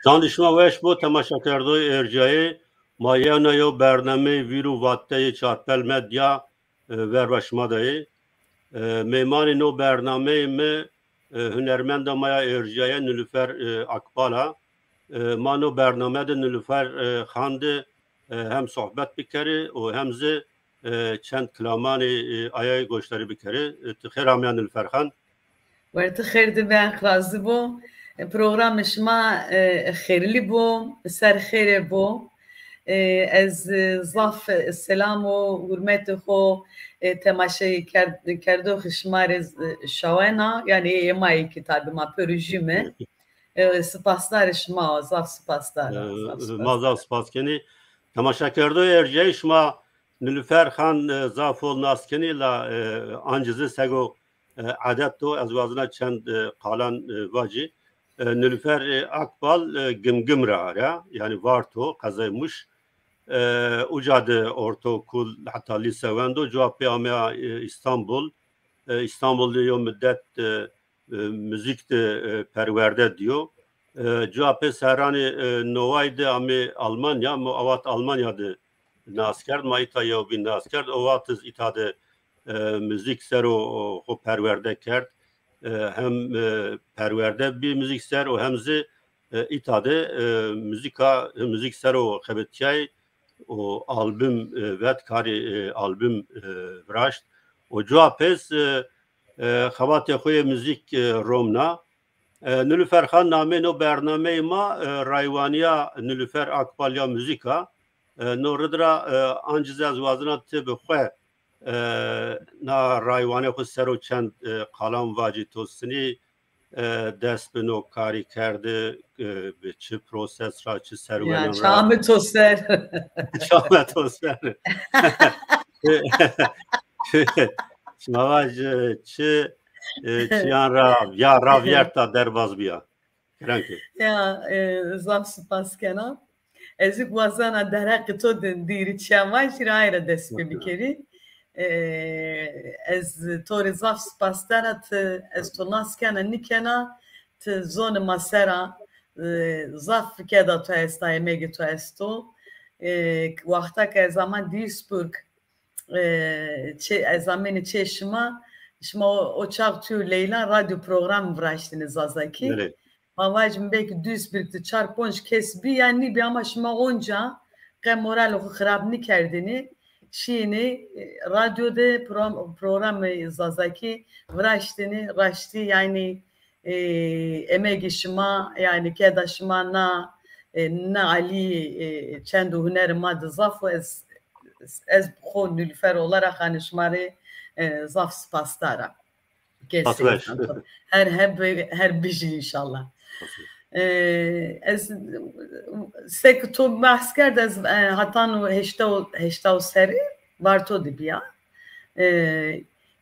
Çandişma weş bo temaşakerdoy ercayê mayenayo bername vîru vatteyê çarpel medya verbaşmadayê mêmanê no bernameyê me hunermenda maya ercayê Nilüfer Akbal'a ma no bername de Nilüfer xandê hem sohbet bikere û hem zê çend kilamanê ayayê goşterî bikere. Xêr amiya Nilüfer xan. وقت خیر دبن خلاص بو پروگرام شما خیرلی بو سر خیر بو از ضاف سلام و حرمت خو تماشای کردو خشمار شوانا yani emai kitabı ma projeme spaslar şma zaf spaslar mazaf spaskeni temaşakerdoy ercayê şma Nilüfer xan zafol naskeni la ancizı sego adet to ez vazına çend kalan vacı Nilüfer Akbal gımgım ra yani varto kazaymış ucadı ortaokul hatta lise vendo cevapı amya İstanbul diyor müddet müzik de perverde diyor cevapı serani novaydı ami Almanya mu avat Almanya'da nasker maita ya bin nasker ovatız itadı müzik sero o perverde kert hem perverde bir müzik ser o hemzi itadı müzik sero xebetçay o albüm vet kari albüm vraşt o cevapes xabat xoy müzik romna Nilüfer xan name no bername ma rayvaniya Nilüfer Akbalya müzika no ridra anciz az vazına te bixwe na rayvane xwe sero çend qalam vacî tostinî dest bi no karî kerde bi çi proses ra çi serwenan ra şamı toser şame toser şmavaj çi çiyan ra ya ravyerta derbaz biya kranki ya zaf spaskena ezik wazana derek to diri çamaj raira dest bikeri ez tori zaf spastarat ez to naskena nikena te zone masera zaf keda to esta emegi to esto waqta ke zaman Duisburg zamani çeşma şma o çak tür Leyla radyo program vraştınız zazaki Mavajim belki Duisburg'de çarponç kesbi yani bir ama şma onca ke moral o xarab nikerdini şiini radyoda program zazaki vraştını raşti yani emegi şma yani kedaşma na Ali çendu huner madı zafu ez xo Nilüfer olarak hanışmarı zaf spastara her biji inşallah ez sek to masker dez hatan heşta seri varto dibiya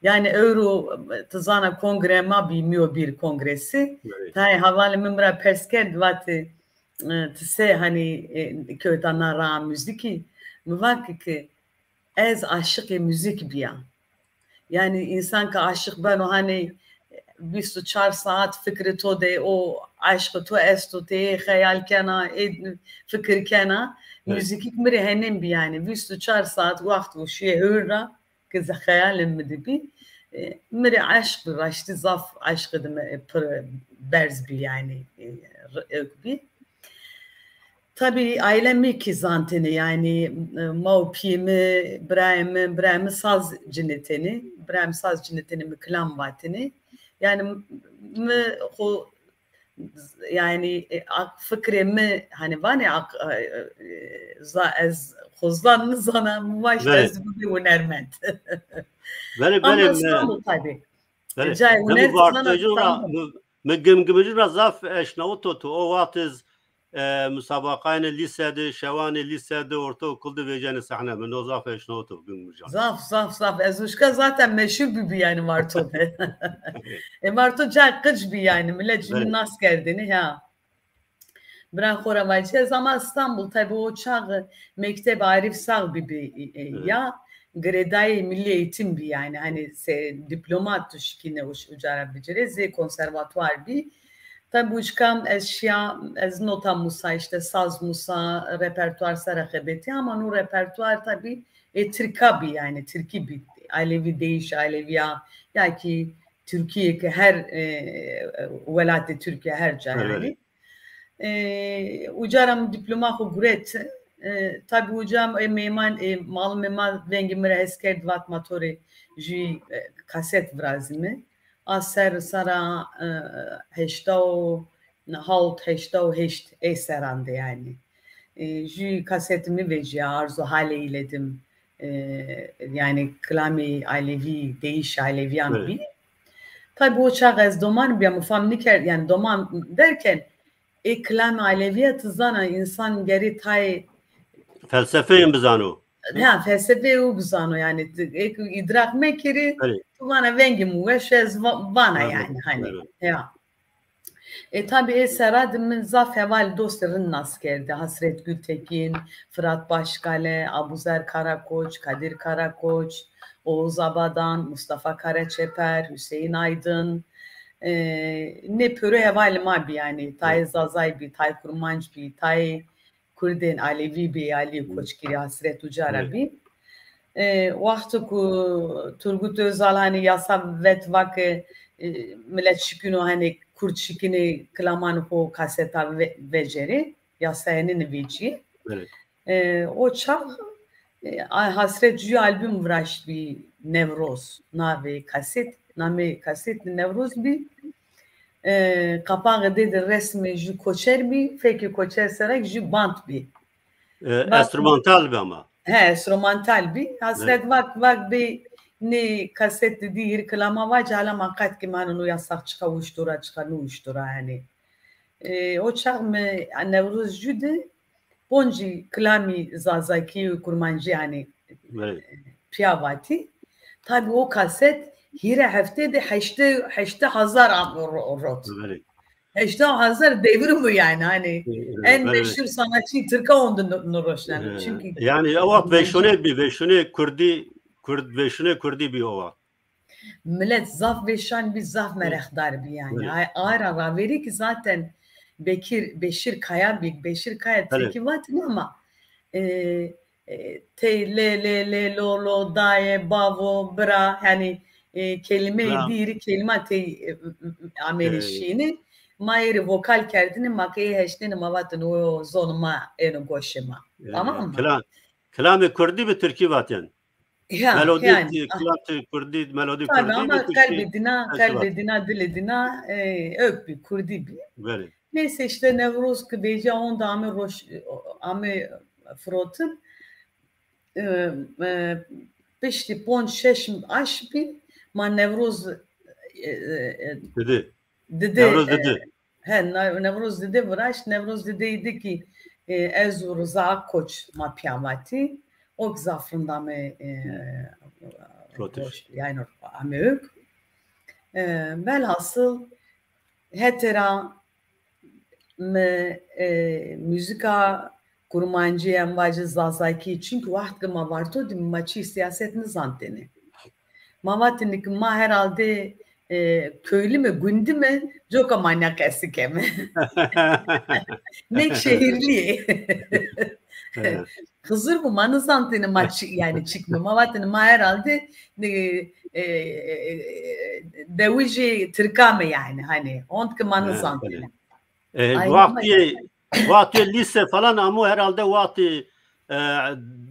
yani euro tzana kongre ma bilmiyor bir kongresi tay havale memra persker dvati tse hani kötana ra müziki muvakki ez aşık müzik biya yani insan ka aşık ben o hani 24 saat fikri to de o aşkı to esto te hayal kana fikir kana müzik mire henem bi yani 24 saat vakt bu şey hırra kız hayalim mi mire aşk bir raşti zaf aşkı da berz bi yani bi tabii ailemi ki zanteni yani mavpimi Brahim saz cineteni Brahim saz cineteni mi klam vatini yani mi o yani fikrimi hani vani ez xuzdan zana muvaş ez bir unerment benim İstanbul tabii cay uner zana mgimgimci zaf eşnavut o vatiz مسابقان lisede şevani lisede ortaokulda vereceğini sahne ben o zaf eşnotu bugün zaf ezuşka zaten meşhur bir yani Marto Marto cakıç bir yani millet nas geldiğini ya bırak xoravayçı ama İstanbul tabi o çağ mektep arif sağ bir ya Greday Milli Eğitim bir yani hani diplomat tuşkine ucara bicerezi konservatuar bir Tabi uçkam eşya, ez nota musa işte saz musa, repertuar serakebeti ama nu repertuar tabi Türkabi yani Türkiye bir Alevi değiş Aleviya ya ki Türkiye ki her velayet Türkiye her cahani. Ucaram diploma ku guret tabi ucam meyman mal meyman vengi mire eskerd vat motori ji kaset vrazimi aser sara heşta o halt heşta o heşt eserande yani ji kasetimi veci arzu hale iledim yani klami Alevi değiş Aleviyan bir tabi o çağ ez doman bir mufam niker yani doman derken klam Aleviyet zana insan geri tay felsefeyim bizano. Ha felsefe u bizano yani idrak mekiri bana vengi mu ve şez bana yani hani ya tabi seradım zaf heval dostların naskerdi Hasret Gültekin, Fırat Başkale, Abuzer Karakoç, Kadir Karakoç, Oğuz Abadan, Mustafa Karaçeper, Hüseyin Aydın ne pürü hevalim abi yani tay Zazay bir tay Kurmanç bir tay Kurdin Alevi bir Ali Koçgiri Hasret Ucara bir vakti ku Turgut Özal hani yasa vet millet şikino hani Kurt şikini klaman ko kaseta veceri yasayanın veci o çağ Hasret Cü albüm vraş bir Nevroz nave kaset name kaset Nevroz bir kapağı dedi resmi jü koçer bir feki koçer serek jü bant bir enstrümantal bir ama enstrümantal bir Hasret vak bir ne kaset dedi yer klama vac ala makat ki manunu yasak çıka uçtura yani o çağ mı Nevroz jü de bonji klami zazaki kurmancı yani piyavati tabi o kaset hire haftede 80,000 rot. 80,000 devri bu yani hani en meşhur sanatçı Türkiye ondan nuroşlan. Çünkü yani o veşone Kurdi bir o. Millet zaf veşan bir zaf merakdar bir yani. Ara raveri ki zaten Beşir Kaya Türkiye vatin ama te le lo daye bavo bra yani kelime diri kelime te amenişini mayri vokal kerdini makeye heşteni mavatın o zonuma en goşema tamam mı? Kelam-ı Kurdi bir Türkiye vatin. Melodi yani Kurdi melodi tabii Kurdi ama kalbedina diledina ök bir Kurdi bir. Neyse işte Nevroz kıbeca onda ame frotun peşti pon şeşm aş bir man Nevroz dedi. Nevroz dedi vraş Nevroz dediydi ki ez Rıza Koç ma piyamati o zafrında me yani ame ök velhasıl hetera müzika kurmancı envacı zazaki çünkü vakti ma varto di maçı siyaset nizanteni. Mavatinlik ma herhalde köylü mü gündü mü joka manyak esike mi? Ne şehirli. Hızır bu manızanteni maçı yani çıkma. Mavatinlik ma herhalde devici Türkame yani hani ontki manızanteni. Vakti lise falan ama herhalde vakti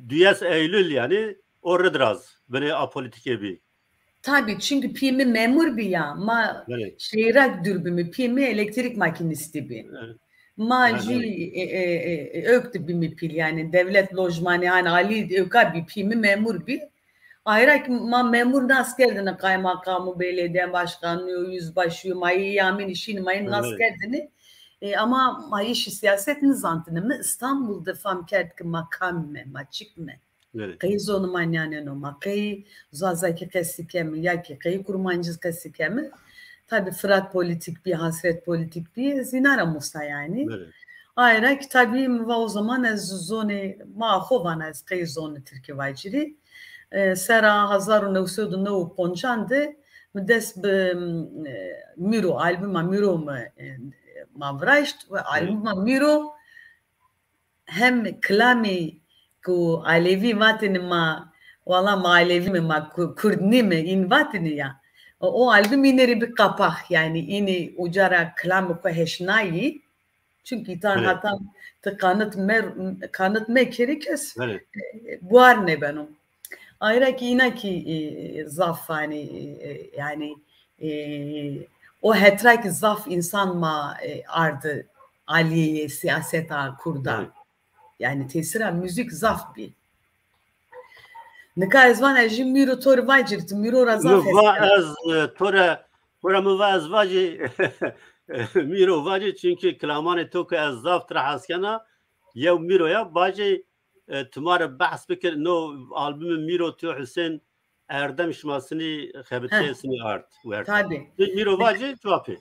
Düyes Eylül yani oradaraz beni apolitike bir. Tabii çünkü pimi memur bir ya ma şehrak dürbümü pimi elektrik makinisti bir. Ma öktü bir mi pil yani devlet lojmanı yani Ali öka bir pimi memur bir. Ayrıca ma memur naskerdine kaymakamı belediye başkanlığı yüzbaşı mayı yamin işini mayın naskerdine ama mayışı siyaset nizantını mı İstanbul'da fam kert ki makam mı maçık mı? Kayı zonu manyanen o ma kayı zazaki kesike mi ya ki kayı kurmancız kesike mi? Tabi Fırat politik bir hasret politik bir zinara musta yani. Ayrıca tabi o zaman ez zonu maahovan ez kayı zonu Türkiye vaciri. Sera Hazaru Nevsudu Nevu Poncandı Müdes Miro albüma Miro mu مافراشت و آلبوم میرو هم کلامی کو علیوی واتن ما والله ما علیوی ما کردنی mi in vatni ya o albüm ineri bir kapak yani ini ucara klam ko heşnayi çünkü tan hatta kanıt mekeri kes bu ar ne benim ayrı ki yine ki zaf yani o hetrak zaf insan ma ardı aliye siyaset kurda yani tesira müzik zaf bir نکای زمان اجی میرو تور واجرت میرو رزاف از تورا مواز واجی میرو واجی çünkü کلامان تو که از زاف ترحس کنا یو میرو یا باجی تمار بحث بکر نو آلبوم میرو تو حسین اردم شماسنی خبرچهسنی آرد tabi میرو واجی توافی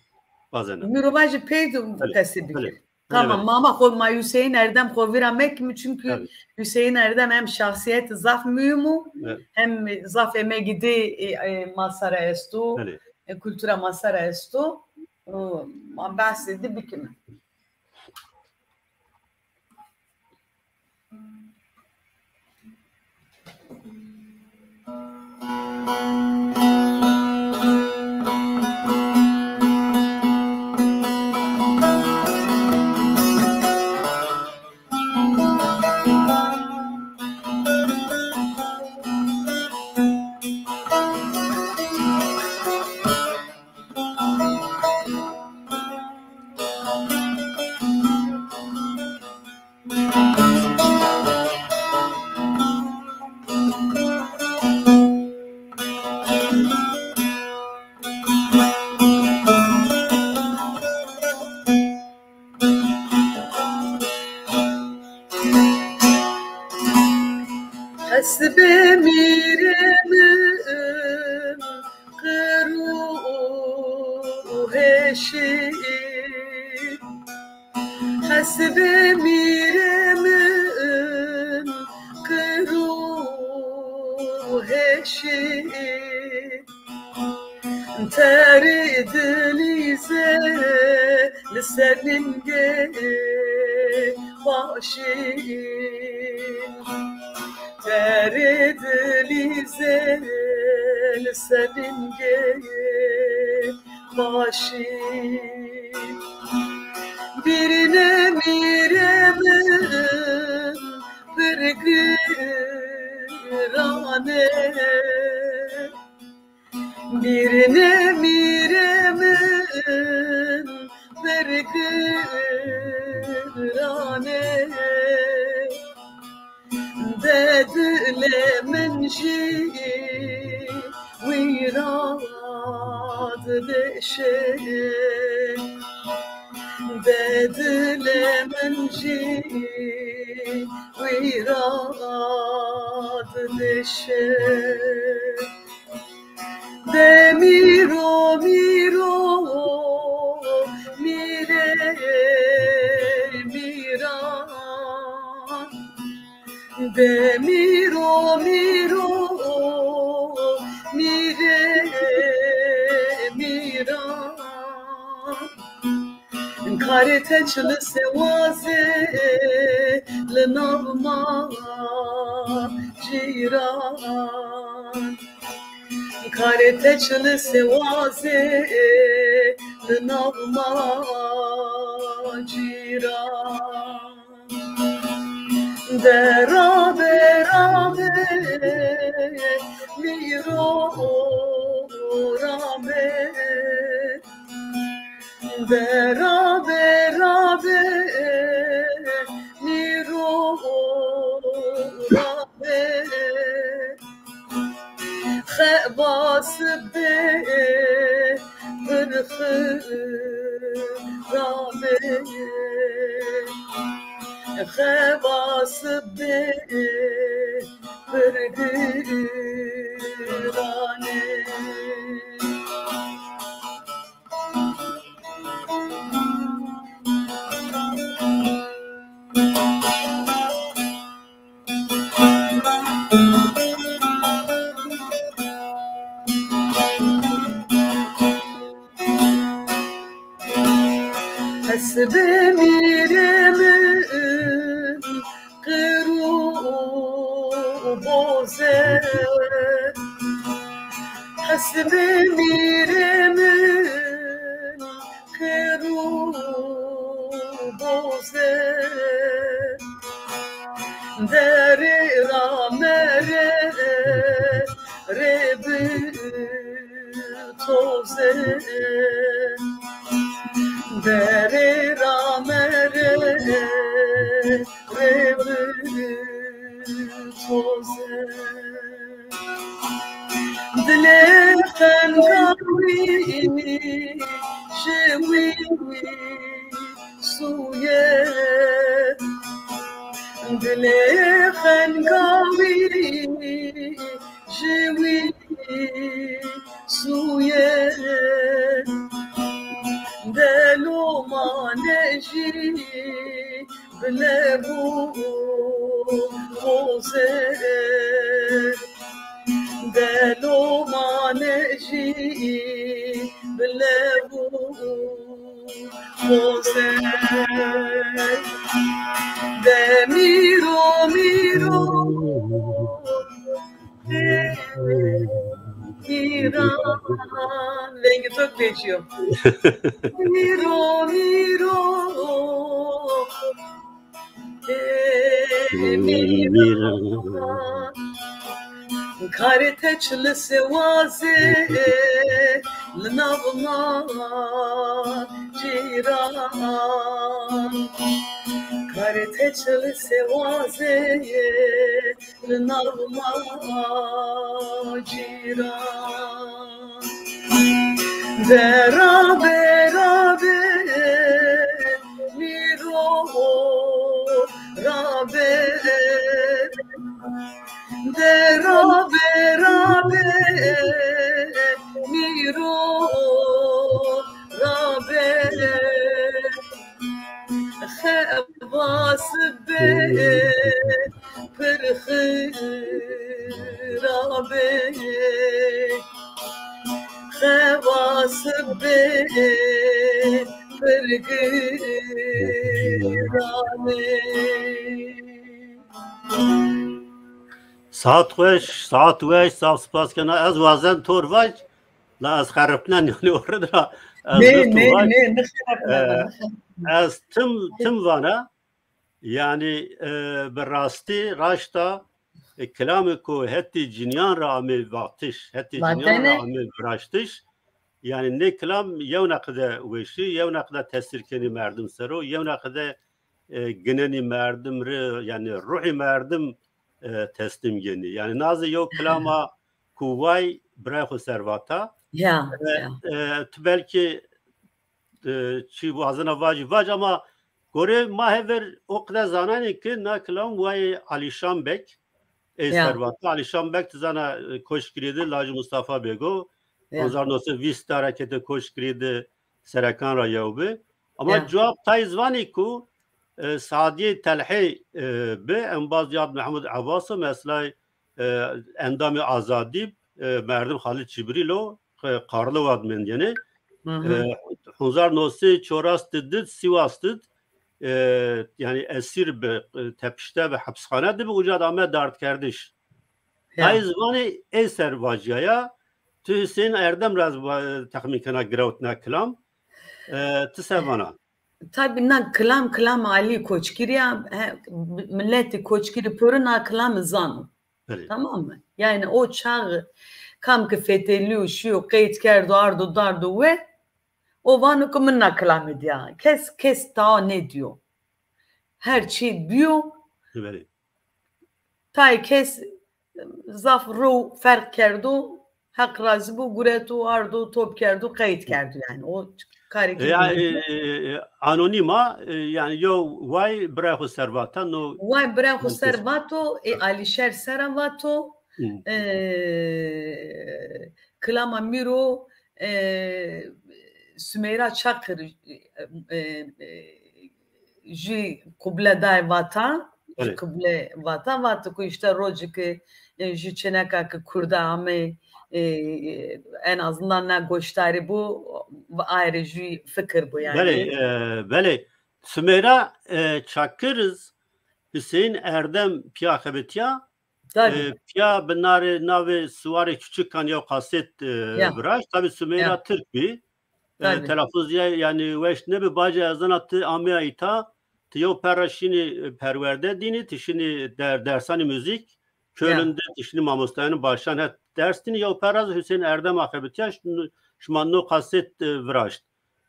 bazen میرو واجی پیدو کسی بکر tamam mama kolma Hüseyin Erdem koviramek mi çünkü Hüseyin Erdem hem şahsiyet zaf mühimü hem zaf emegidi masara estu kültüre masara estu bahsedi bikimi Hasbe miremim kıru heşi Hasbe miremim kıru heşi Terid lize lisenin ge başin Terid lize lisenin ge başin Birine miremim bir gırane Birine miremim bir gırane Dedile menji virad beşe Dedile menji virad beşe De miro miro mire miran De miro miro mire miran Karete çlı sevaze lenavma ciran Karete çlı sevaze lenavma ciran Derabe rabe miro rabe Derabe rabe miro rabe Khebas be rabe Khebas be gırane boze hasbe miremin keru boze deri ramere rebi toze deri ramere rebi toze dile kankawi şewi suye dile kankawi şewi suye delo maneji blebu boze delo maneji blebu boze de miro İran rengi çok değişiyor. Miro karite çılısı vaze lnavma ciran karite çılısı vaze lnavma ciran beraber miro rabe beraber miro rabe خواس به پرخرابه خواس به پرگرامه ساعت وش صاف سپاس کنه از وزن تور وش لا از خربتن یعنی ورد را نه از تم وانا yani berrasti raşta kelamı ko hetti cinyan rağmi vaktiş hetti cinyan rağmi bıraştış yani ne kelam yevna kadar veşi yevna kadar tesir keni merdim sero yevna kadar geneni merdim yani ruhi merdim teslim geni yani nazı yok kelama kuvay bırakı servata ya belki çi vazına vac ama gore mahever o kadar zanani ki naklam vay Alişan Bek servata Alişan Bek zana koşkiridi Lacı Mustafa Bego ondan sonra vist harekete koşkiridi Serakan Rayavbi ama cevap tayzvani ku Sadiye Telhi be Enbaz Yad Mehmet Abbas mesela endami azadi merdim Halil Çibrilo Karlı vadmen yani Hunzar Nosi Çoras dedi Sivas dedi yani esir be tepişte ve hapishane de bir ucad Ahmet dert kardeş. Tayzvani eser vacaya tu Hüseyin Erdem raz tahminkana gravtna kelam tisevana. Tabii na kelam Ali Koçkiriya milleti Koçkiri pörüna kelam zan. Tamam mı? Yani o çağı kam ki feteliyor şu kayıt kerdu ardu dardu ve o vanı kumunna kelam ediyor. Kes daha ne diyor? Her şey diyor. Evet. Tay kes zafru fark kerdu hak razı bu guretu ardu top kerdu kayıt kerdu yani o yani anonima yani yo vay bravo servata no vay bravo servato Alişer Servato Klama Miro Sümeyra Çakır ji kuble dai vata kuble vata ku işte roji ki ji çeneka ki kurda ame en azından ne gösteri bu ayrı ji fikir bu yani. Bele Sümeyra Çakırız Hüseyin Erdem Piyakabetiya Pia binare nave suare küçük kan ya kaset vraş. Tabi Sümeyra Türk bir. Telaffuz yani veş ne bir baca yazan attı amya ita. Tiyo perraşini perverde dini tişini dersani müzik. Kölünde tişini mamustayanın baştan hep dersini ya perraz Hüseyin Erdem akabetiya şumanno kaset vraş.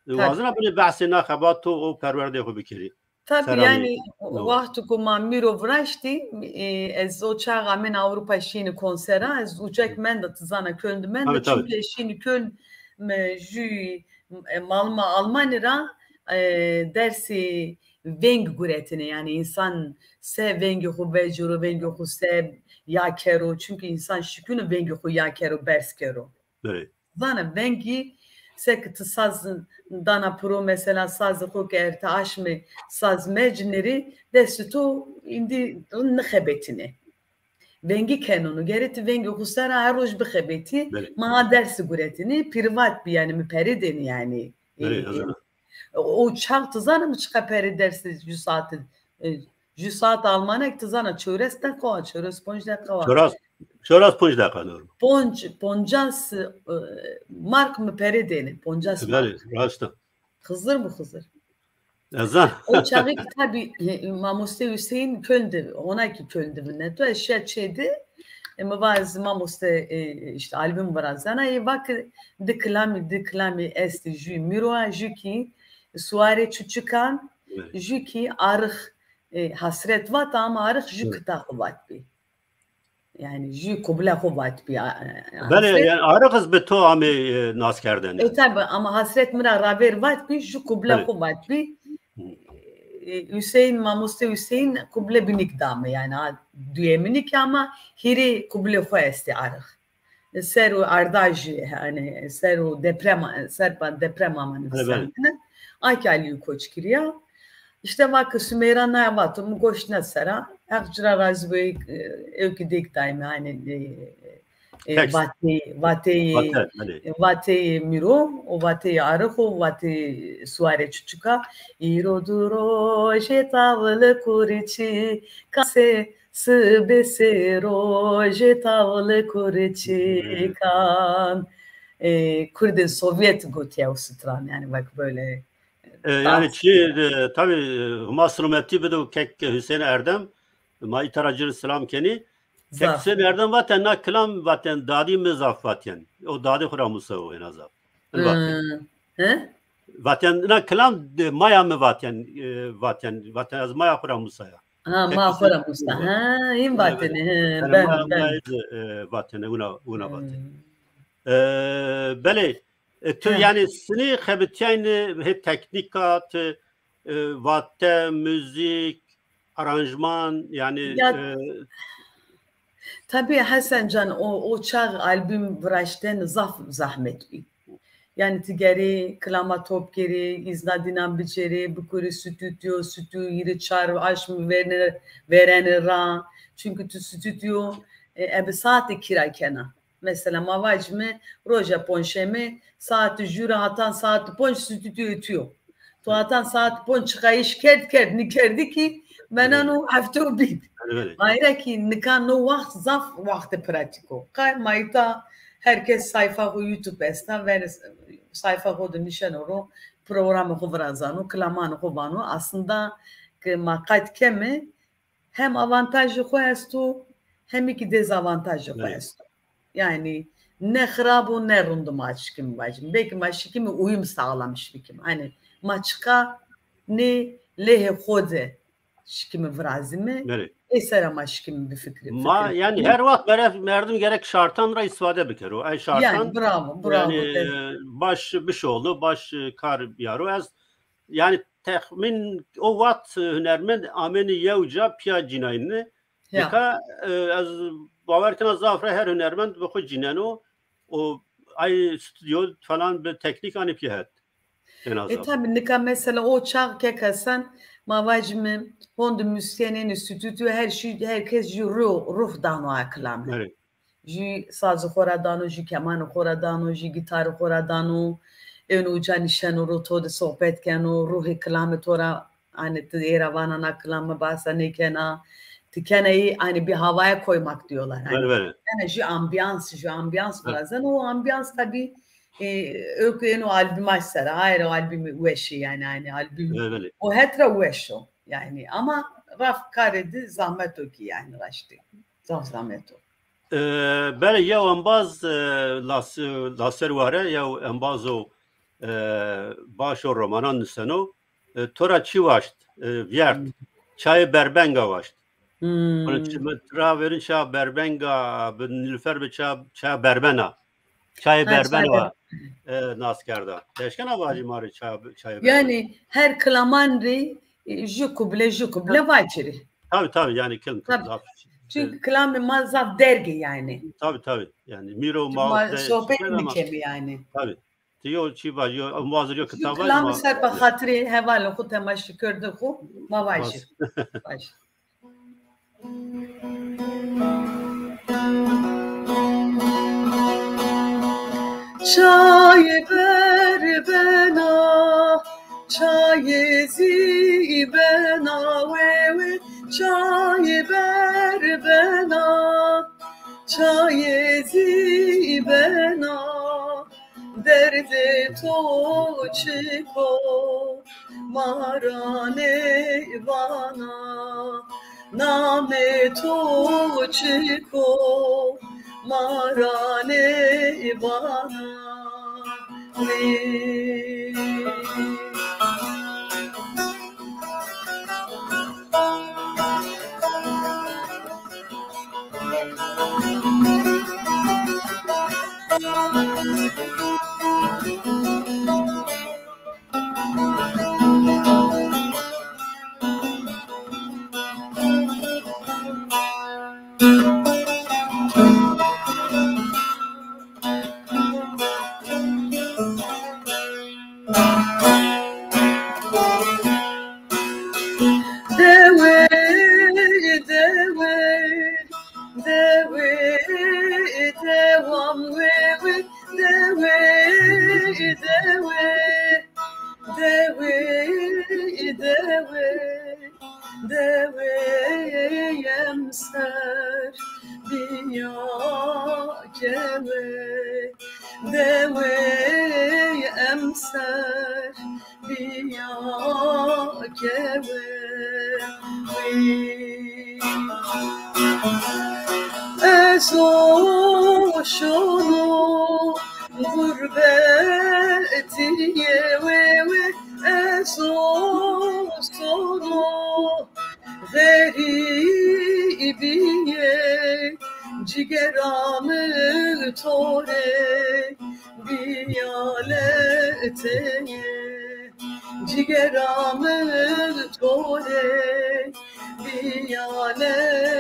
Vazına böyle bahsena kabato o perverde yapı bikiri. Tabii yani vakti kuma miro vraşti ez o çağa men Avrupa şini konsera ez uçak men de tızana köldü men de çünkü şini köl jü malma Almanya'da dersi veng guretine yani insan se vengi hu vecuru vengi hu se ya kero çünkü insan şükünü vengi hu ya kero bers kero. Zana vengi sekti sazın dana pro mesela sazı huk erte aşmı saz mecneri destu indi nxebetine vengi kanunu gereti vengi husara aroj bxebeti ma dersi guretini privat bir yani müperidin yani o çaktı zana mı çıka peri dersi 100 saat Almanya tızana çöresten kova çöres ponjda kova Çoras ponjda kanur. Ponjas mark mı peredeni? Ponjas mark. Rasta. Hızır mı hızır? Yazan. O çağı ki tabi Mamuste Hüseyin Köln'de ona ki Köln'de ne to eşya şeydi. Ama bazı Mamuste işte albüm var azana bak deklami esti jü miroa jü ki suare çuçukan jü ki arık hasret vat ama arık jü kıta vat bi. Yani jü kubla kuvat bir. Bale yani arıkız beto ami naskerden. Tabi ama hasret mira raver vat bir jü kubla kuvat bir. Hüseyin Mamuste Hüseyin kubla binik damı yani düğeminik ama hiri kubla festi arık. Seru ardaj yani seru deprem amanı sendine. Aykali koç kiriya. İşte bak Sümeyra ne vatı mı koşna sera. Akçıra razbey evkidik daimi hani vate miro o vate arıko vate suare çuçuka iroduro jetavle kurici kase sbesero jetavle kurici kan Kurdin Sovyet gotiya usutran yani bak böyle yani tabi masrumeti bedo kek Hüseyin Erdem mai taracır selam keni kek Hüseyin Erdem vaten na klam vaten dadi mezaf vaten o dadi khuramusa o en azap vaten na klam maya mı vaten az maya khuramusa ya ma khuramusa in vaten ben vaten una vaten bale yani seni xebetiyane hep teknikat vatte müzik aranjman yani tabii Hasan Can o çağ albüm vraşten zahmet bir. Yani tigeri, klama top geri, iznadinan biçeri, bukuri stüdyo, yeri çar, aşmı verene ra. Çünkü tu stüdyo ebe saati kira kena. Mesela mavacımı, roja ponşemi, saati jüra atan saati ponş stüdyo ötüyor. Tu atan saati ponş çıkayış kert nikerdi ki ben onu hafta o bit. Ayrıca ki nikan no vakt zaf vakti pratiko. Kay mayta herkes sayfa YouTube esna ve sayfa kodu nişan oru programı kuvrazanu, klamanı kuvanu aslında ki makat kemi hem avantajı koyastu hem iki dezavantajı koyastu. Yani ne hrabu ne rundu maç kimi bacım. Belki maç kimi uyum sağlamış bir kim. Hani maçka ne lehe kode şikimi vrazimi. Eser ama şikimi bir fikri. Yani her vakit merdim gerek şartan ra istifade bikero. Ay şartan. Yani bravo. Yani baş bir şey oldu. Baş kar yaro az. Yani tahmin o vakit hünermen ameni yevca piya cinayını. Dika az bavarken zafra her hünermend bu xud cinano o ay stüdyo falan bir teknik anip yahat. Tabii nika mesela o çağ kekasan mavacımı hondu müzisyenin stüdyo her şey herkes ruh dano aklam. Evet. Ji sazı xoradano, ji kemanı xoradano, ji gitarı xoradano, enu canişanu roto de sohbet keno ruhi klamı tora hani era vana na klamı basa ne kena tikeneyi hani bir havaya koymak diyorlar. Hani. Evet. Yani şu ambiyans birazdan o ambiyans tabii öyküyen o albüm açsara hayır o albümü uğraşı yani hani albüm o hetra uğraşı yani ama raf karedi zahmet o ki yani raştı zahmet o. Bele ya ambaz laser vare ya ambaz o başo romanan nüseno tora çi vaşt viyert çay berbenga vaşt. Onun için traverin çay berbenga nilüfer be çay berbena. Çay berbena naskerda. Teşken avacı mari çay berbena. Yani her klamanri jukuble vaçiri. Tabii yani kelim zaf. Çünkü klamı mazaf dergi yani. Tabii yani miro mağazda sohbet mi yani. Tabii. Diyor ki var yo muazır yok kitap var klamı serba hatri heval oku temaşi gördü ku mavaşı. Çay ver bana, çay zi bana, ve çay ver bana, çay zi bana, derde to çiko, marane bana, name to çiko, marane bana Yemser biya keve deve emser biya keve eso şunu gurbetiye ve eso sonu garibiye cigeramı tore biyaleteye cigeramı tore biyaleteye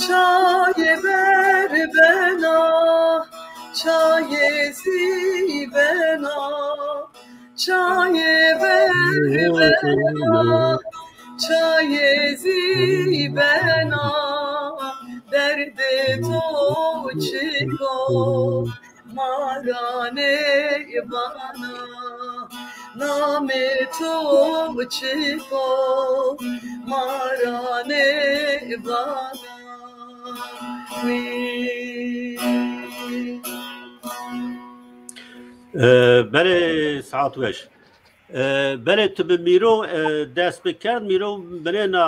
çay ver bana çay zi bana çay ver bana çay zi bana derde to çiko marane bana name to çiko marane bana بله ساعت وش بله تو به میرو دست بکرد میرو بنا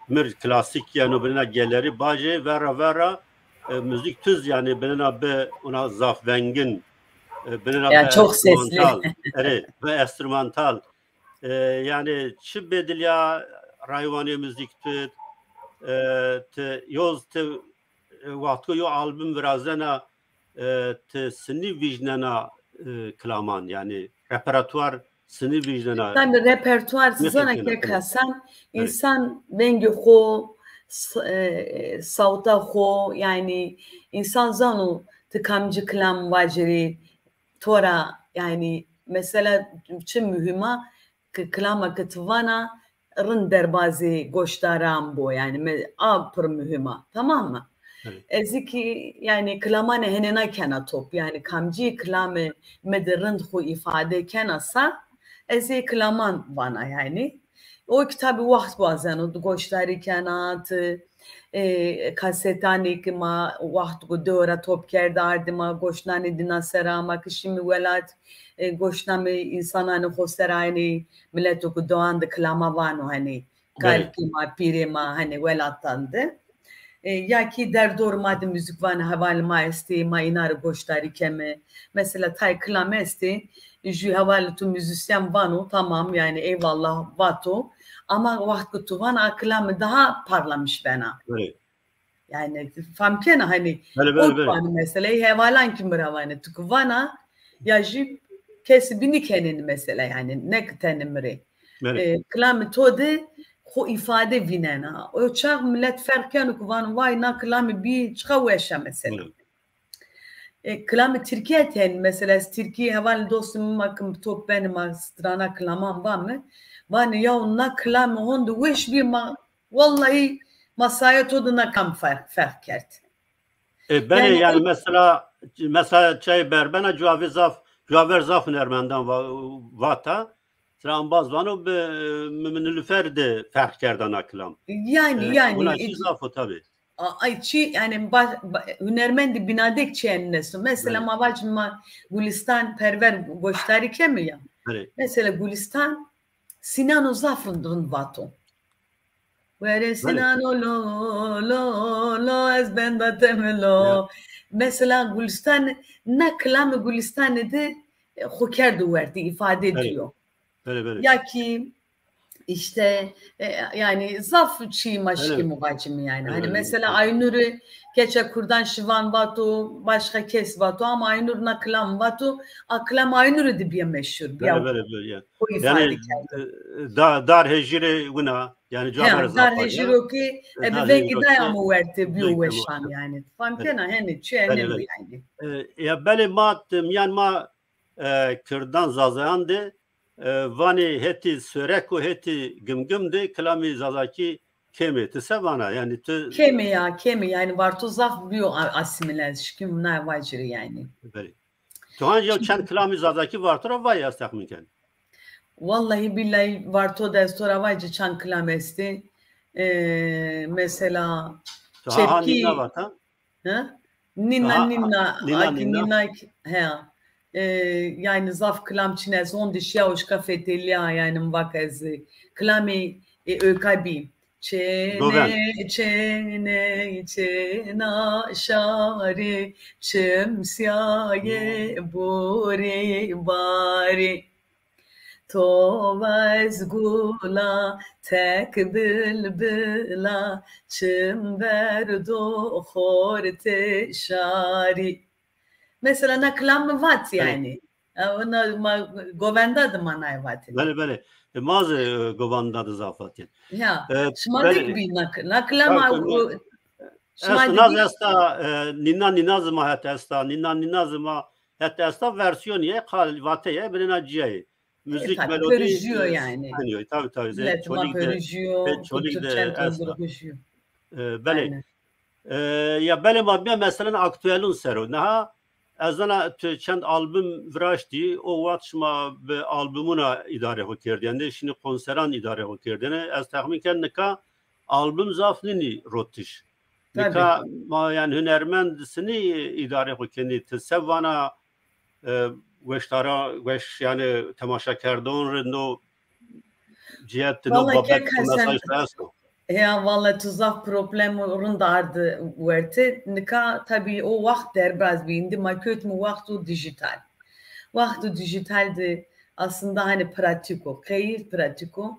مر کلاسیک yani bana geleri baje vera müzik tüz yani bana be ona zafvengin bana yani çok sesli evet ve enstrümantal yani çi bedil ya rayvani müzik tüt te yoz te vakti yo albüm birazdan te sini vicdana klaman yani repertuar sini vicdana. Yani repertuar sana ki kasan insan bengi ho sauta ho yani insan zanu tıkamcı klam vaciri tora yani mesela çim mühima klama kıtvana rın derbazi goştaram bu yani apır mühima tamam mı? Eziki yani klamane henena kena top yani kamci klame mederind hu ifade kenasa ez klaman bana yani. O kitabı vaxt bazen o goşları kenat kasetani ki ma vaxt go dora top kerdardı ma goşnani dinasera ma kişimi velat goşnami insanani hoserayni milletu go doğan da klama vano hani kalki ma pire ma hani velattandı. Ya ki derdor madde müzik van haval maesti ma inar goşları keme mesela tay klamesti ju haval tu müzisyen vano tamam yani eyvallah vato ama vakti tuvan aklamı daha parlamış bana. Evet. Yani famkena hani Böyle. mesela havalan kim bravane tukvana ya jip kesibini kendini mesela yani ne ktenimri. Klamı tode خو ifade vinena. O çağ millet ferken kuvan vay na klamı bir çıkaveşe mesela. Klamı Türkiye ten mesela Türkiye haval dostum makım top benim strana klamam var mı? Vani ya na klamı hondu veş bir ma vallahi masaya toduna kam ferkert. Yani mesela çay berbena cuaver zaf nermenden vata Trambaz vano be mümnülüfer de fark kerdan aklam. Yani buna şey zafı tabii. Yani hünermendi binadek çennesu. Mesela mavacma Gülistan perver goştari kemi ya. Mesela Gülistan Sinan Zafr'ın vato. Vere Sinan lo ez benda temelo. Mesela Gülistan ne klamı Gülistan'ı de hokerdu verdi ifade ediyor. Böyle. Ya ki işte yani zaf çiğmaşki muvacım yani. Hani mesela Aynur'u geçe kurdan şivan vatu başka kes vatu ama Aynur naklam vatu aklam Aynur'u da bir meşhur. Böyle ya. Yani dar hecire buna yani caber zaf. Dar hecire ki ve gidaya mı verdi bir veşan yani. Famkena hani çene yani. Ya böyle yani ma kırdan zazayandı vani heti söreko heti gümgümde klami zazaki kemi tisevana yani kemi yani varto zaf bio asimilez şkim na vajiri yani. Böyle. Tuhanca çen klami zazaki varto vay astakminken. Vallahi billahi varto da stora vajı çan klamesti. Mesela Çepki Nina yani zaf klam çinez on dişya hoş kafetelya yani mvakazı klami ökabi çene çena şari şemsiye buri bari Tovaz gula tek bülbüla çımber dohorte şari. Mesela naklam vat yani. Ona govendadı manay vat. Böyle. Mazı govendadı zafat yani. Ya. Şmadik bir naklam Ninazma hatta esta versiyoniye kal vateye birinaciye. Müzik melodi yani. Tabii. Çolik de esta. Böyle. Ya böyle mabya mesela aktüelun sero. Naha azana çend albüm vraşti o watchma be albümuna idare hokerdi. Yani şimdi konseran idare hokerdi. Yani az tahmin kendika albüm zaflini rotiş. Nika yani hünermendisini idare hokerdi. Tesevvana weş yani temaşa kerdon rendo cihet no babet mesaj taso. Ya vallahi tuzak problem rundardı verte. Nika tabii o vakt derbaz bindi. Maköt mu vaktu dijital. Vaktu dijitaldi aslında hani pratiko. Kayıt pratiko.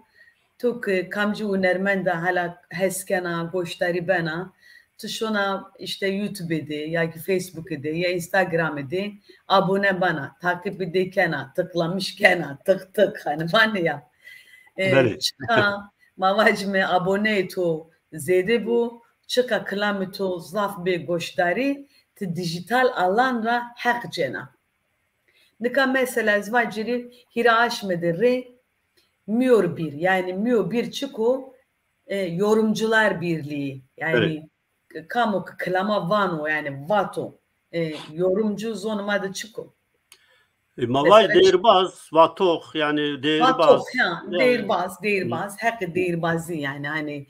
Tuk kamcı hünermenda hala heskena goştari bana. Tuşuna işte YouTube'de ya ki Facebook'da ya Instagram'da abone bana. Takip edekena, tıklamışkena, tık hani bana ya. Çıka mavacme abone to zede bu çıka klami to zaf be goşdari te dijital alanra hak cena. Nika mesela zvaciri hira aşmedere miyor bir yani miyor bir çıko yorumcular birliği yani kamu klama vano yani vato yorumcu zonuma da çıko. Mavaj değirbaz, vatok yani değirbaz. Vatok ya, değirbaz, hakkı değirbazı yani hani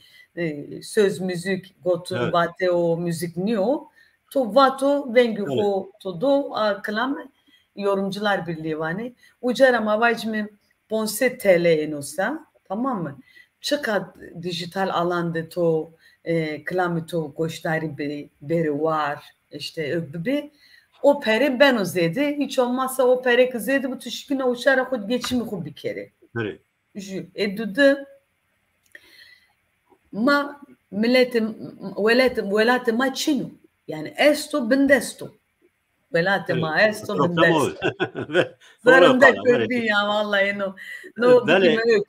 söz müzik gotun vate o müzik niyo to vato vengi ho to do klam yorumcular birliği vani ucara mavajmi ponse TL enosa tamam mı? Çıkat dijital alanda to klamı to goştari beri var işte öbbe o peri ben uzedi. Hiç olmazsa o peri kızıydı. Bu tüşküne uçarak o geçimi ku bir kere. Evet. Edudu ma milletim velatim ma çinu. Yani esto bindesto. Velatim ma esto bindesto. Zarında kötü ya vallahi no. No bikime yok.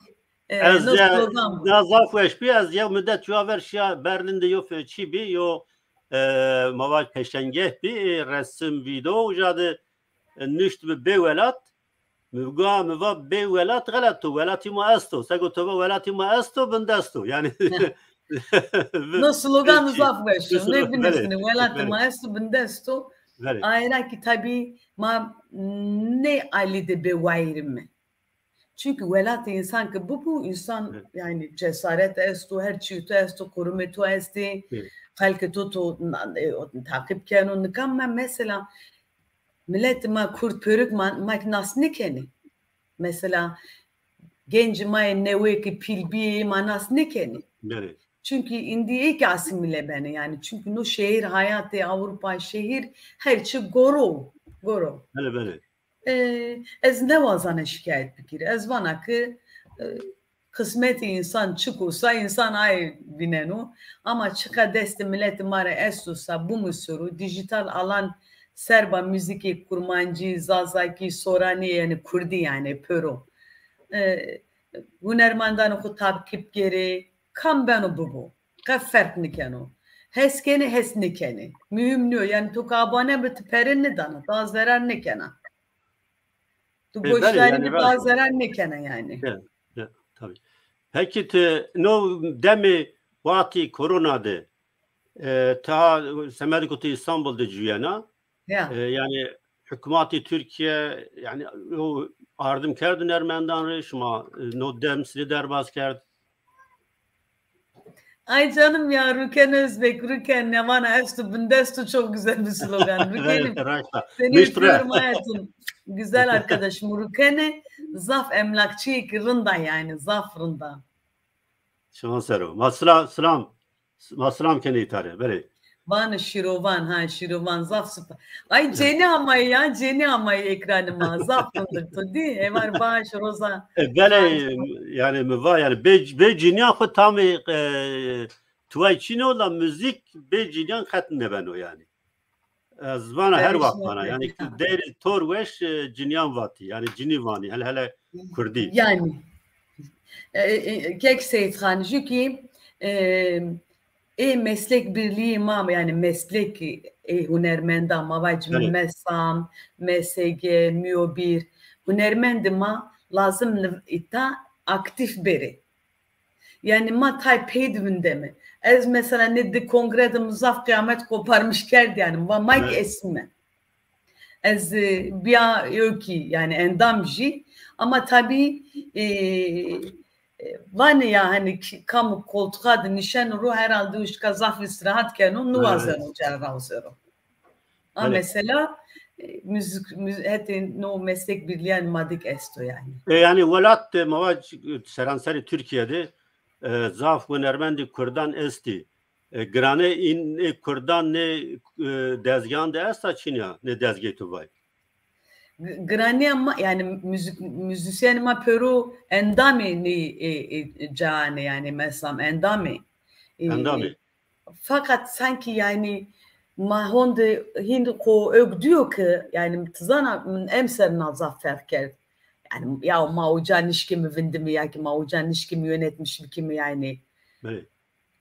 Ez ya nazaf veş biraz ya müddet şu haber şia Berlin'de yok çi bir yo mavaj peşengeh bir resim video ucadı nişt be velat müga müva be velat galatu velati ma esto sagoto velati ma esto bindesto yani no slogan zaf veş ne binesini velati ma esto bindesto ayra ki tabi ma ne alide be vayrimi. Çünkü velat insan ki bu insan yani cesaret esto her çiğto esto kurumeto esti halkı tutu takip kanunu ama mesela millet ma kurt pörük maknas ne keni mesela genç may ne ki pilbi manas ne keni çünkü indiye ki asimile beni yani çünkü no şehir hayatı Avrupa şehir her şey goro Bele ez ne vazana şikayet fikir ez vana ki kısmeti insan çıkursa insan ay binenu ama çıka deste milleti mare estusa bu musuru dijital alan serba müziki kurmancı zazaki sorani yani kurdi yani pöro hunermandan ku takip geri kam benu bu ka fark nikeno heskeni hesnikeni mühim diyor yani tu abone bit perin dana daha zarar nikena tu boşları daha zarar nikena yani tabii. Peki no demi vati koronada ta semedikutu İstanbul'da cüyena yani hükümeti Türkiye yani o ardım kerdin Ermeni'den reşma no demsili derbaz kerdi. Ay canım ya Rüken Özbek, Rüken Yamana Estu Bundestu çok güzel bir slogan. Rüken'im seni öpüyorum hayatım. Güzel arkadaşım Rüken'e zaf emlakçı rında yani zaf rında. Şansero. Maslam kendi itare. Böyle. Bana Şirovan zaf süper. Ay Ceni amayı ekranıma zaf rındık to değil. Evar baş roza. Böyle yani müva yani be ciniyan xo tam tuay çino la müzik be ciniyan katne ben o yani. Zbana her vakit bana yani der torveş ciniyan vati yani cinivani hele Kurdi. Yani kek Seyithan ki meslek birliği ma yani meslek hunermenda mavacım mesam MSG müobir hunermendima lazım ita aktif biri yani ma Taipei'de mi ez mesela ne de kongrede muzaf kıyamet koparmış kerdi yani Mike esme ez bir yok ki yani endamji ama tabii vani ya hani kamu koltuğa nişan ruh herhalde uçka zaf istirahat kenu nuvazen uçar razero. Ama mesela müzik heti no meslek birliği madik esto yani. Yani velat mavac seranseri Türkiye'de zaf ve Ermeni Kurdan esti. Grane in Kurdan ne dezgan de esta Çinya ne dezgâh tuvay. Grani ama yani müzisyen ma peru endami ni cane yani mesela endami. Fakat sanki yani mahonde hindi ko ögdüyor ki yani tzana emser nazaffer kert. Yani ya maucan işkimi vindimi ya ki maucan işkimi yönetmiş kimi yani. Evet.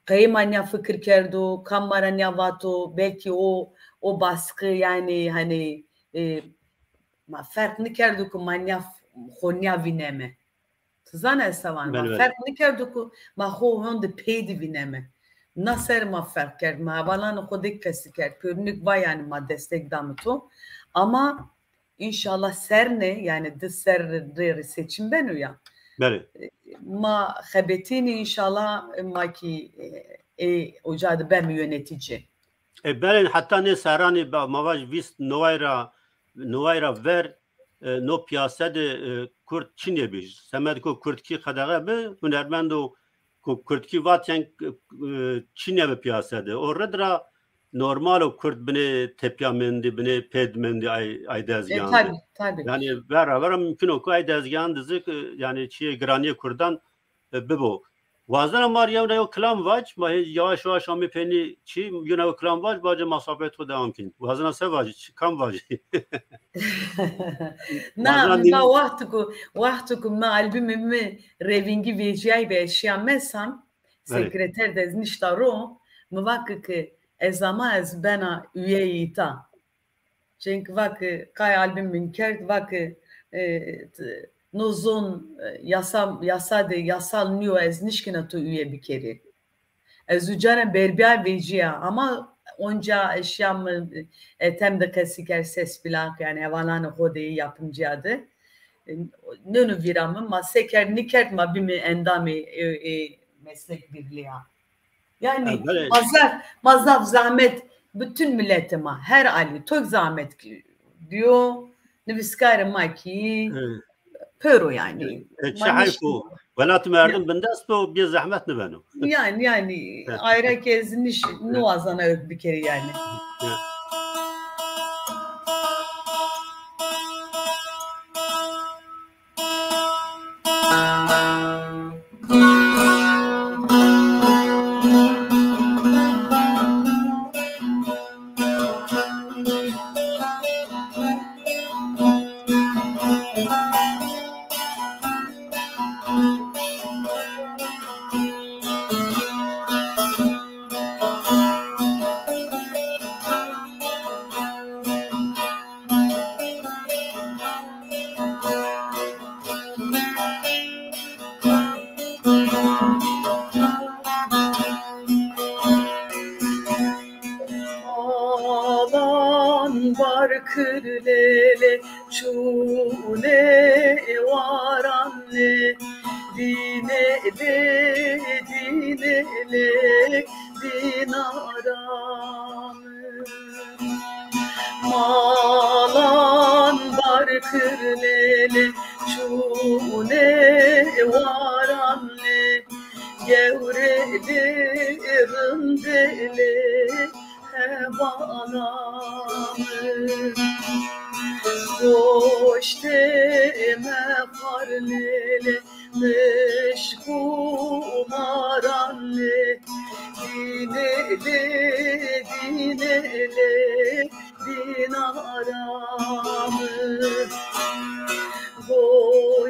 Kayımanya fikir kerdu, kamaranya vato belki o baskı yani hani ma fark kerdu ku manya honya vineme. Tzana savan ma fark kerdu ku ma honde peydi vineme. Nasır ma fark kerd ma balan kodik kesi kerd. Pörnük var yani ma destek damıto. Ama İnşallah ser ne yani de ser seçim ben ya. Beli. Ma xebetini inşallah ma ki ocağı ben yönetici. Beli hatta ne serani mavaj vist novayra ver no piyasa de Kurt Çin'e bir. Semed ko Kurtki kadar be hunermendo ko Kurtki vatyen Çin'e bir piyasa de. Orada normal o Kurt bine tepyamendi bine pedmendi ay dezgandı. Tabii. Yani beraber mümkün o ko ay dezgandı yani çiğ graniye Kurdan bebo. Vazdan Maryam da o klam vaç ma yavaş yavaş ami peni çi yine o klam vaç baca masafet ko devam kin. Vazdan se vaç kam vaç. Na ma waqtuku ma albümümü revingi veciyay be eşyamesam sekreter dezniştaro mı vakı ki ezama ez bena üyeyi ta. Çünkü vakı kay albümün kert vakı nozon yasal niyo ez nişkina tu üye bir kere. Ez ucara berbiya veciya ama onca eşyamı tem de kesiker ses bilak yani evalanı hodeyi yapımcıyadı. Nönü viramı ma seker nikert ma bimi endami meslek birliği. Yani mazav zahmet bütün milletime her ali çok zahmet diyor. Nüviskar maki pöro yani. Şahayfu velatı merdim bendest bu bir zahmet ne benu. Yani ayrı keziniş nuazana ök bir kere yani. Kırlele çune varanle dinele dinaram malan bar kırlele çune varanle gevreli rındele hevalanır Goşteme parlele meşkumaranle dinele dinaramır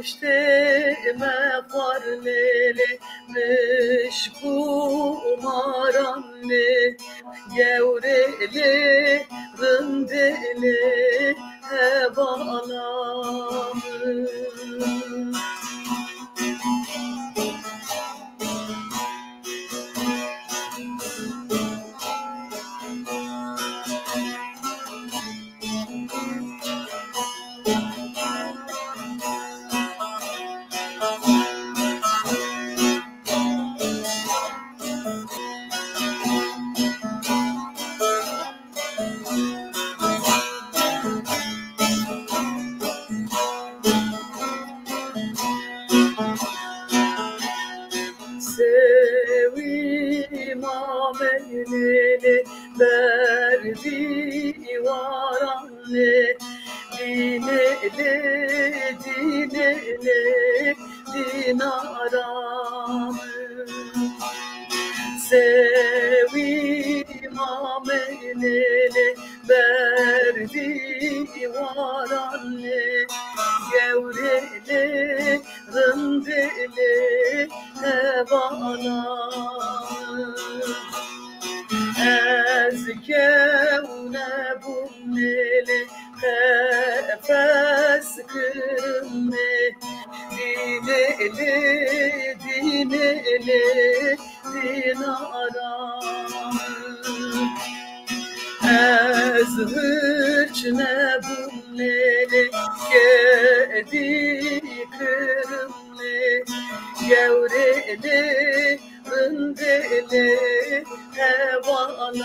Goşteme parlele meşkumaranle gevreli rındele hevalanır Sevimamenele verdi varanle dinele dinaram Sevimamenele verdi varanle gevrele rındele hevalanır Ez kevne bunele kefes kırme dinele dinaram Ez hırçne bunele bumlele gedi kırımle gevrele rındele hevalanır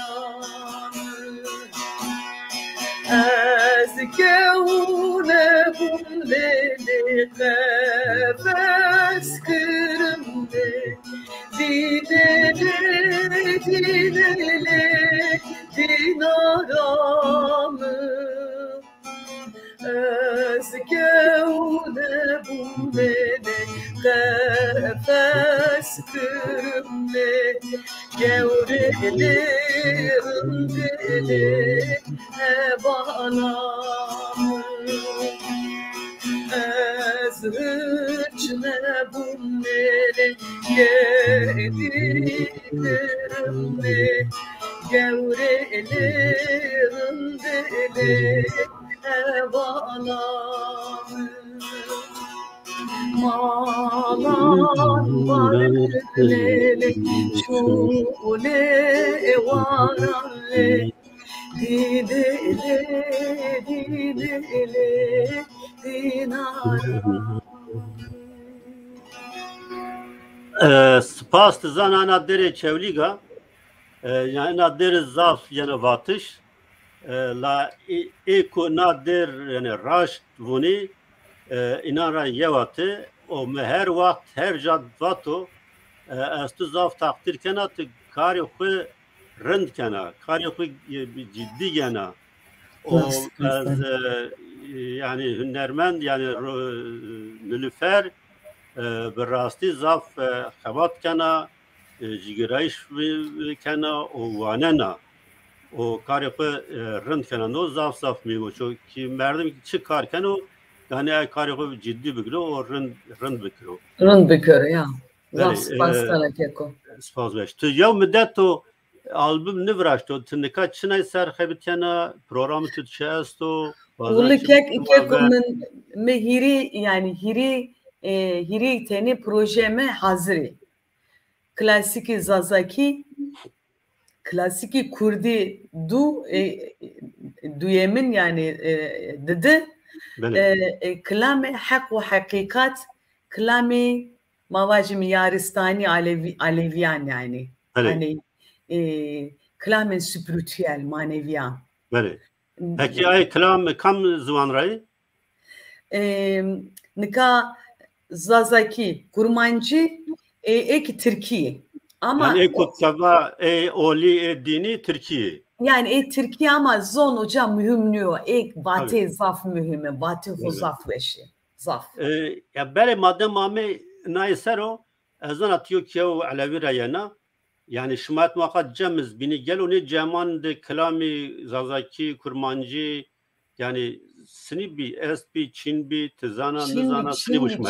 az gevne bumlele nefes kırımle dilele dilele dinaramı az gevne bumlele nefes kırımle gevrele rındele hevalanır az hırçne bumlele gedilerimle gevrele rındele hevalanır malan varlele çule varale didele didele dinara سپاس زنانا دره چولیگا یعنی نادر زاف یعنی واتش لا ایکو نادر یعنی راشت ونی اینا را یواته و مهر وقت هر جاد واتو استو زاف تقدیر کنه تو کاری خو رند کنه کاری خو جدی کنه و از yani hünermend yani nülüfer به راستی زاف خبات کنه جگرایش کنه و وانه و کاری خو رند کنه نو زاف میگو چون که مردم چه کار کنه yani کاری خو جدی بگیره و رند بکره رند بکره یا زاف سپاس تلکیکو سپاس بش تو یو مدت تو albüm nivraştı tu nika çinay ser xebitena programı tu çesto Ulu kek me hiri yani hiri teni projeme hazır. Klasiki Zazaki klasiki Kurdi duyemin yani dedi kelame hak ve hakikat kelame mavacim yaristani Aleviyan yani hani kelame spiritüel maneviyan. Bale. Peki ay kelam kam zaman rayı? Nika Zazaki Kurmancı ek Türkiye ama yani kutsava oli dini Türkiye. Yani Türkiye ama zon hocam mühimliyor. Batı zaf mühimi, batı zaf veşi. Zaf. Ya böyle madem mame naysero azan atıyor ki o Alevi rayana yani şumat vakat cemiz bini gel onu ceman de kelami Zazaki Kurmancı yani sini bi esbi Çin bi tizana nizana sini buşma.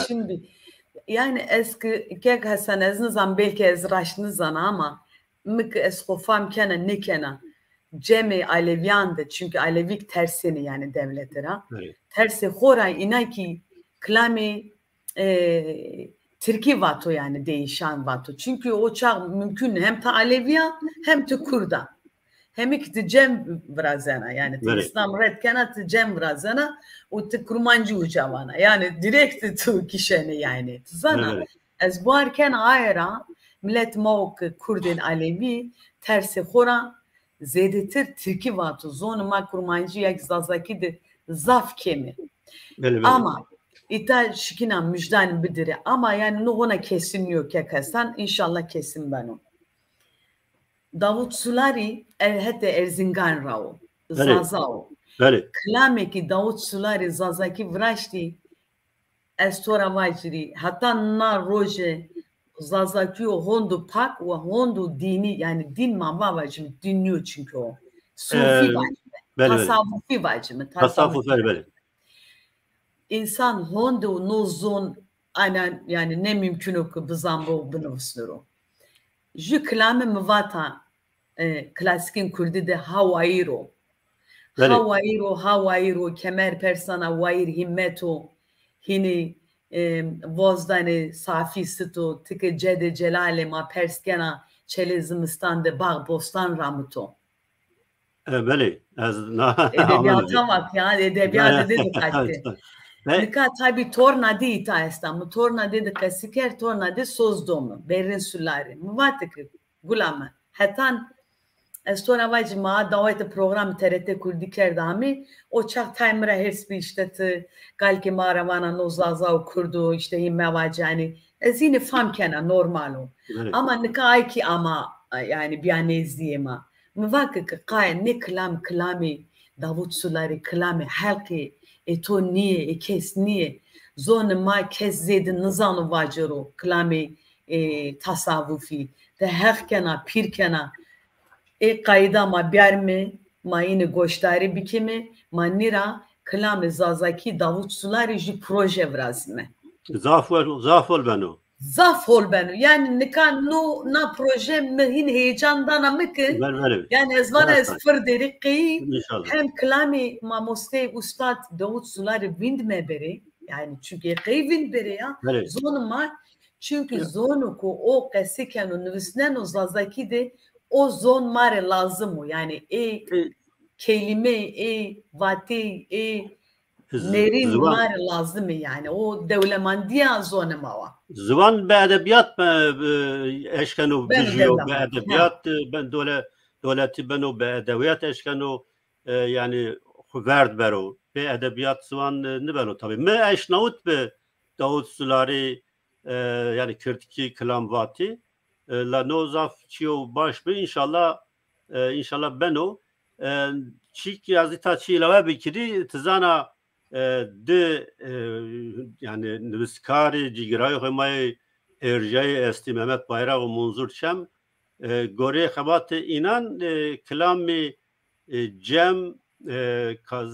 Yani eski kek Hasan eznizan belki ezraşnizan ama mik eskofam kene nikena cemi Alevyandı çünkü Alevik tersini yani devletler ha. Evet. Tersi hora inaki klami Türkiye vato yani değişen vato. Çünkü o çağ mümkün hem ta Aleviya hem de Kurda. Hem iki cem vrazana yani evet. İslam redkena cem vrazana o te kurmancı ucavana yani direkt tu kişene yani. Zana evet. Ez bu erken ayra millet mavuk Kurdin Alevi tersi hora zedetir Türkiye vato zonuma kurmancı yak Zazaki de zaf kemi. Evet. Ama İtal şikina müjdan bidire ama yani ona kesin yok ya kasan inşallah kesin ben o. Davut Sulari hete Erzingan rao Zazao. Evet. Klame ki Davut Sulari Zazaki vraşti estora vajri hatta na roje Zazaki o hondu pak ve hondu dini yani din mama vajmi dinliyor çünkü o. Sufi vajmi. Tasavvufi vajmi. Tasavvufi vajmi. İnsan hondu nozon aynen yani ne mümkün oku bizambo binusnuru. Ju klame mvata klasikin Kurdi de Hawairo. Hawairo kemer persana vair himmeto hini vozdane safi sito tike cede celale ma perskena çelezmistan de bağ bostan ramuto. بله از نه Edebiyata bak ya, edebiyata de dikkatli. Dikkat tabi torna di ita estam, torna de kasiker, torna de sozdomu, berin sulari. Muvatık gulama. Hatan Estona vajı ma davet program TRT kurdi kerdami o çak timer'a hers bir işte galki maravana nozaza kurdu işte himme vajı yani ezini fam kena normal o. Ama nikay ki ama yani biyaneziyema. Muvakık kay ne klami Davut Sulari klami halki eto niye kes niye zon ma kes zedin nizanu vajıro klami tasavvufi de herkena pirkena kayda ma berme ma yine goştari bikimi ma nira klam zazaki Davut Sulari ji proje vrazme. Zafol beno. Zafol beno. Yani nikan no na proje mehin heyecandan amıkı. Yani ezvan ez fırderi ki hem klami ma moste ustad Davut Sulari vindme beri. Yani çünkü kıyı vind beri ya. Zonu ma çünkü zonu ko o kesiken o nüvisnen o zazaki de o zon mare lazım o yani kelime vati nerin mare lazım yani o devlemandiya zonu mava. Zvan be edebiyat eşkenu bijiyo be edebiyat ben devleti beno be edebiyat eşkenu yani verd bero be edebiyat zvan ne beno tabi me eşnavut be Davut Sulari yani Kürtki kelam vati la nozaf çiyo baş be inşallah beno çik yazita çiğlava bikiri tizana de yani nüskari cigrayı hemay erjay esti Mehmet Bayrak ve Munzur Çem gore xabat inan kelami cem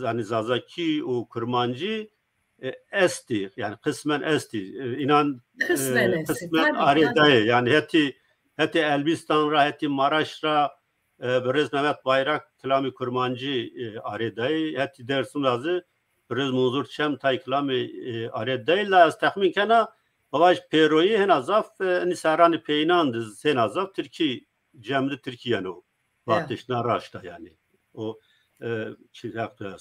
yani zazaki o kurmancı esti yani kısmen esti inan kısmen aridayı yani heti Elbistan ra heti Maraş ra Brez Mehmet Bayrak kelami kurmancı aridayı heti Dersim razı Brez Munzur Çem tay kelami aridayı la tahmin kana babaş peroyi hen azaf nisarani peynandı sen azaf Türkiye cemde Türkiye yani o vatışna raşta yani o çiz yaptı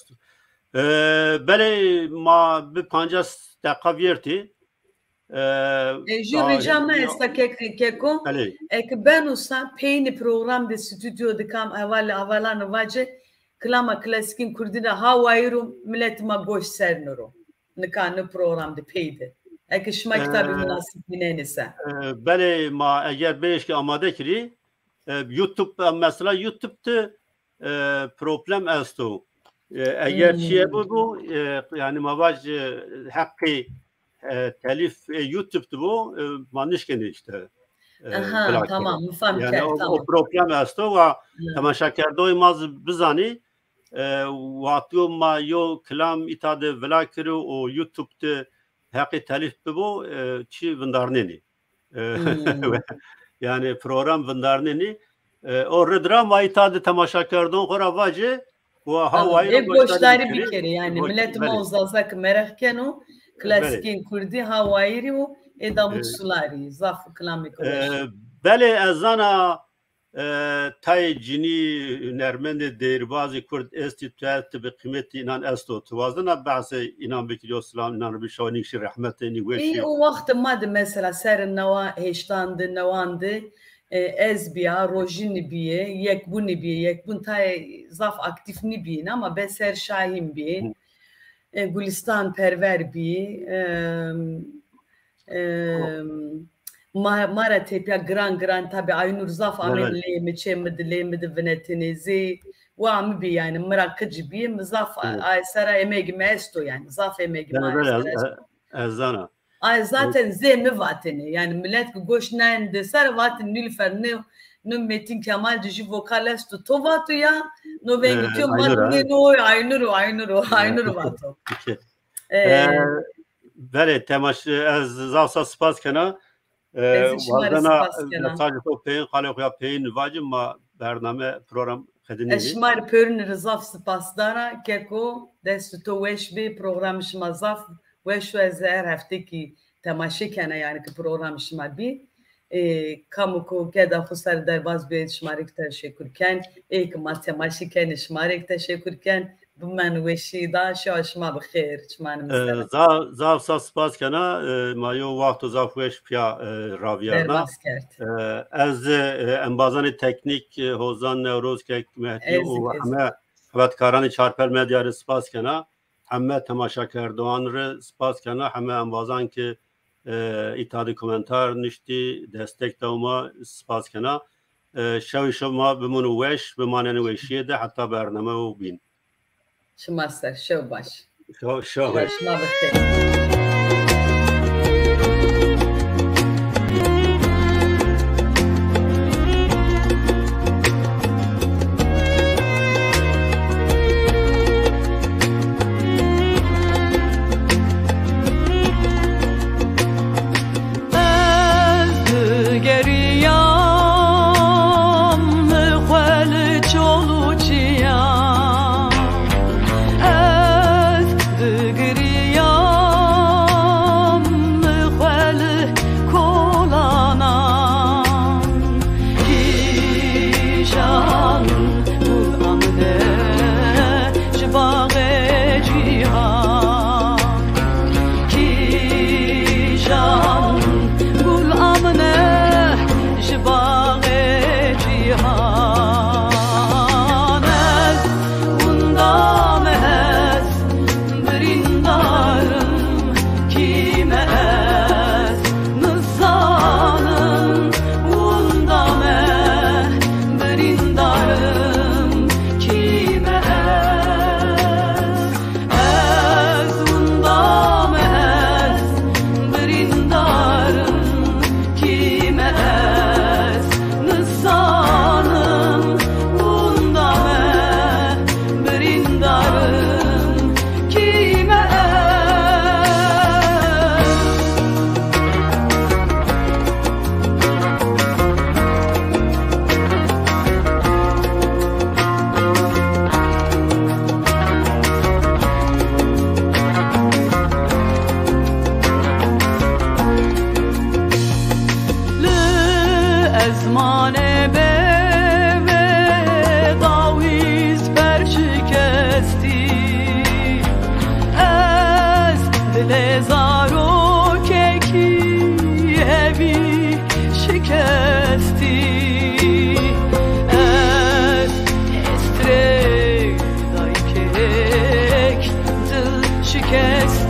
bele ma bir 5 dakika verdi. Je ricama esta keko ek ben usa peyni program de stüdyo de kam avalan vaje klama klasikin kurdina havayrum millet ma goş sernuro nikan program de peyde ek şma kitabı münasip binenise bele ma eğer beş ki amade kiri YouTube mesela YouTube'da problem esto eğer şey bu yani mavaj hakkı telif YouTube'da bu manışkeni işte tamam mufam yani o problem esto ve temaşaker doymaz bizani واتو ما یو کلام ایتاده ولاکرو و یوتیوب ته hakkı telif bu çi vındarneni yani program vındarneni o drama itade temaşakerdon khora vaje ve havayı boşları bir kere yani millet mozazak merakkenu klasikin kurdi havayı o Davut Sulari zaf klamik bele ezana tay cini nermende değerbazı Kürt estitüet be kıymeti inan esto tuvazına bazı inan bekliyor selam inan bir şanik şi rahmetini ve o vakti madde mesela serin nava heştandı navandı ezbiya rojini biye yekbuni biye yekbun tay zaf aktif ni biye ama beser şahin biye Gülistan perver biye mara tepya gran tabi Aynur Zaf amelliye meçemedi venetinizi ve ami bi yani mırakıcı bi Zaf Aysara emeği mesto yani Zaf emeği ezana ay zaten zemi vateni yani millet goşnen de sar vaten nilfer ne Metin Kemal Cici vokalestu to vatu ya no vengi tüm matne no Aynur vato Bele temaşı ez zavsa spas kena vazana sadece o peyn khale ya peyn vacim ma bername program khedini eşmar pörn rızaf spasdara keko desto weşbi program şmazaf weş ezer haftaki temaşı kena yani ki program şma bi kamu ko geda xusar derbaz bir şmarik teşekkürken ek matematikên şmarik teşekkürken bu men weşi da şaşma bixir çmanım zav spas kana mayo vaqt zav weş pya raviyana ez embazani teknik hozan nevroz ke mehdi o heme xebatkaran çarpel medya spas kana heme temaşakerdoğan re spas kana heme embazan ki İttihadı komentar nişti destek davma spas kana şevşma bimunu weş bimanen weşiye de hatta bername o bin şmaster şev baş şev baş Şikest